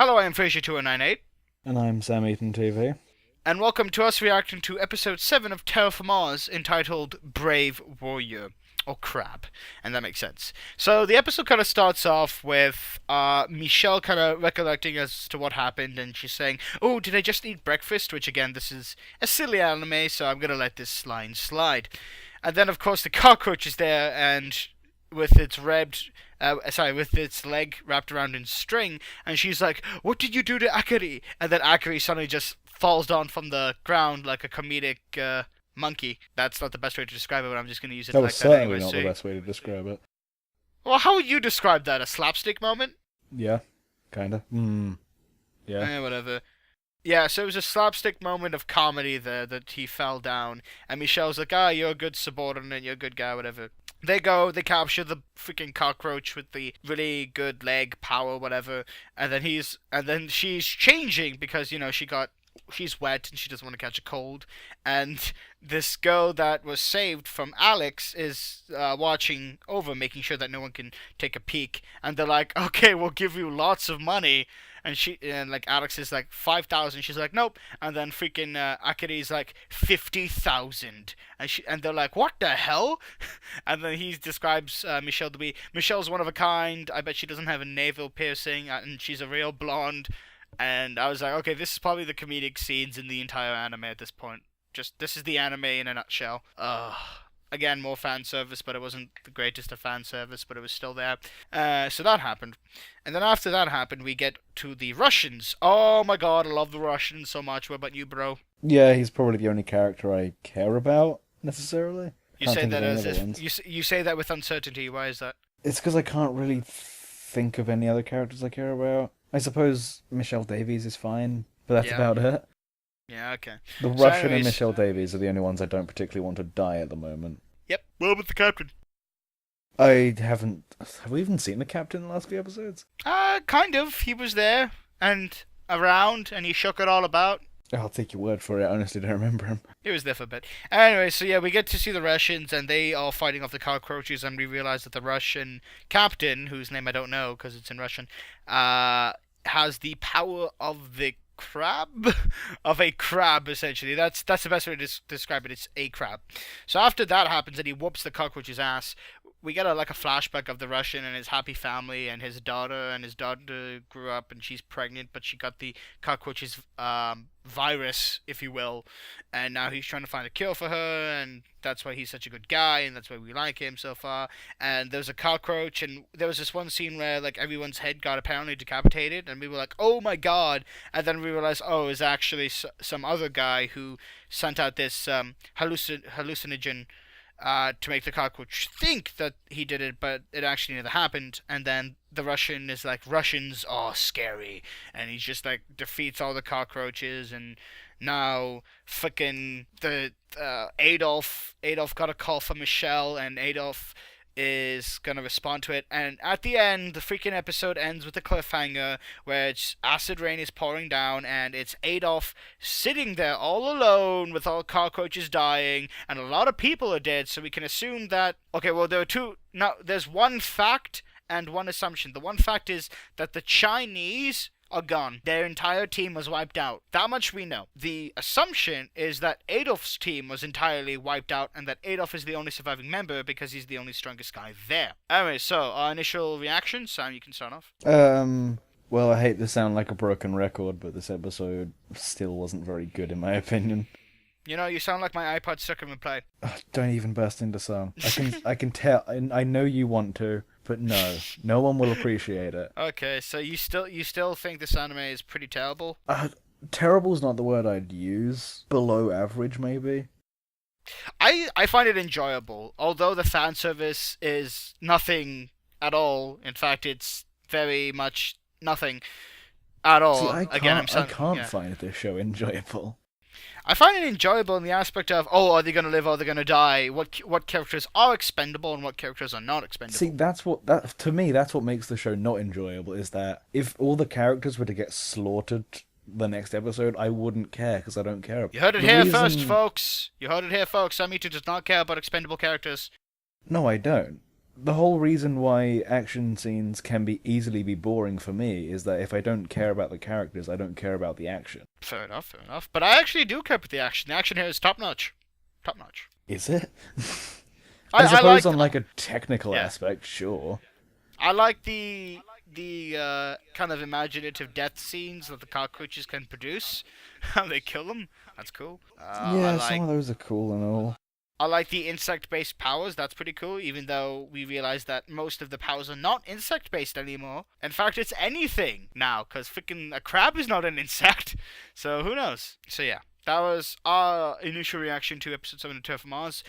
Hello, I am Fraser2098, And I'm Sam Eaton TV. and welcome to us reacting to episode 7 of Terra Formars, entitled Brave Warrior, or Crab, and that makes sense. So the episode kind of starts off with Michelle kind of recollecting as to what happened, and she's saying, "Oh, did I just eat breakfast?" Which again, this is a silly anime, so I'm gonna let this line slide. And then, of course, the cockroach is there, and with its with its leg wrapped around in string, and she's like, "What did you do to Akari?" And then Akari suddenly just falls down from the ground like a comedic monkey. That's not the best way to describe it, but I'm just going to use it That like was that certainly anyway. not So, the best way to describe it. well, how would you describe that? A slapstick moment? Yeah, kinda. Yeah. Whatever. Yeah, so it was a slapstick moment of comedy there that he fell down, and Michelle's like, "You're a good subordinate, you're a good guy, whatever." They go, they capture the freaking cockroach with the really good leg power, whatever, and then she's changing because, she's wet and she doesn't want to catch a cold, and this girl that was saved from Alex is watching over, making sure that no one can take a peek, and they're like, "Okay, we'll give you lots of money." And like Alex is like 5,000. She's like, "Nope." And then freaking Akari's like 50,000, and they're like, "What the hell?" And then he describes Michelle to be, "Michelle's one of a kind. I bet she doesn't have a navel piercing, and she's a real blonde." And I was like, okay, this is probably the comedic scenes in the entire anime at this point. Just this is the anime in a nutshell. Again, more fan service, but it wasn't the greatest of fan service, but it was still there. So that happened. And then after that happened, we get to the Russians. Oh my god, I love the Russians so much. What about you, bro? Yeah, he's probably the only character I care about, necessarily. You Can't say think of that any as other if ones. you say that with uncertainty. Why is that? It's because I can't really think of any other characters I care about. I suppose Michelle Davies is fine, but that's Yeah. about it. Yeah, okay. The So Russian and anyways- Michelle Davies are the only ones I don't particularly want to die at the moment. Yep. Well, with the captain. I haven't... Have we even seen the captain in the last few episodes? Kind of. He was there and around, and he shook it all about. I'll take your word for it, I honestly don't remember him. He was there for a bit. Anyway, so yeah, we get to see the Russians, and they are fighting off the cockroaches, and we realize that the Russian captain, whose name I don't know because it's in Russian, has the power of the crab, of a crab, essentially. That's the best way to describe it. It's a crab. So after that happens, and he whoops the cockroach's ass, we get a flashback of the Russian and his happy family and his daughter. And his daughter grew up and she's pregnant, but she got the cockroach's virus, if you will, and now he's trying to find a cure for her, and that's why he's such a good guy, and that's why we like him so far. And there's a cockroach, and there was this one scene where like everyone's head got apparently decapitated, and we were like, "Oh my god!" And then we realized, oh, it's actually some other guy who sent out this hallucinogen to make the cockroach think that he did it, but it actually never happened. And then the Russian is like, "Russians are scary," and he just like defeats all the cockroaches. And now frickin' the Adolf got a call from Michelle, and Adolf is gonna respond to it. And at the end, the freaking episode ends with a cliffhanger where it's acid rain is pouring down, and it's Adolf sitting there all alone with all cockroaches dying, and a lot of people are dead. So we can assume that, okay, well, there are two. Now there's one fact and one assumption. The one fact is that the Chinese are gone. Their entire team was wiped out. That much we know. The assumption is that Adolf's team was entirely wiped out, and that Adolf is the only surviving member because he's the only strongest guy there. Anyway, so our initial reaction. Sam, you can start off. Well, I hate to sound like a broken record, but this episode still wasn't very good in my opinion. You know, you sound like my iPod stuck in replay. Don't even burst into song. I can tell. I know you want to, but no one will appreciate it. Okay, so you still think this anime is pretty terrible? Terrible's not the word I'd use. Below average, maybe. I find it enjoyable, although the fan service is nothing at all. In fact, it's very much nothing at all. See, I can't yeah. find this show enjoyable. I find it enjoyable in the aspect of, oh, are they going to live or are they going to die? What characters are expendable and what characters are not expendable? See, to me, that's what makes the show not enjoyable, is that if all the characters were to get slaughtered the next episode, I wouldn't care, because I don't care. You heard it here first, folks. You heard it here, folks. Samito does not care about expendable characters. No, I don't. the whole reason why action scenes can be easily be boring for me is that if I don't care about the characters, I don't care about the action. Fair enough, fair enough. But I actually do care about the action. The action here is top notch. Top notch. Is it? I I like suppose on like a technical yeah. aspect, sure. I like the kind of imaginative death scenes that the cockroaches can produce. How they kill them. That's cool. Yeah, some of those are cool and all. I like the insect-based powers. That's pretty cool. Even though we realize that most of the powers are not insect-based anymore. In fact, it's anything now, because freaking a crab is not an insect. So who knows? So yeah. That was our initial reaction to episode 7 of Terra Formars.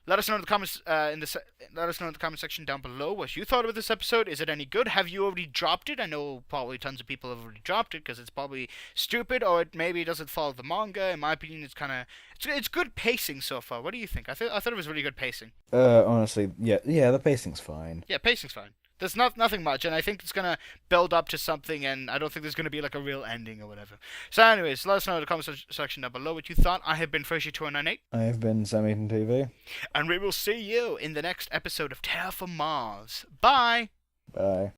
Let us know in the comments. Let us know in the comment section down below what you thought of this episode. Is it any good? Have you already dropped it? I know probably tons of people have already dropped it because it's probably stupid, or maybe it doesn't follow the manga. In my opinion, it's kind of it's good pacing so far. What do you think? I thought it was really good pacing. Honestly, yeah, the pacing's fine. Yeah, pacing's fine. There's nothing much, and I think it's gonna build up to something, and I don't think there's gonna be like a real ending or whatever. So, anyways, let us know in the comment section down below what you thought. I have been Frazier298, I have been Sam Eaton TV. and we will see you in the next episode of Terra Formars. Bye. Bye.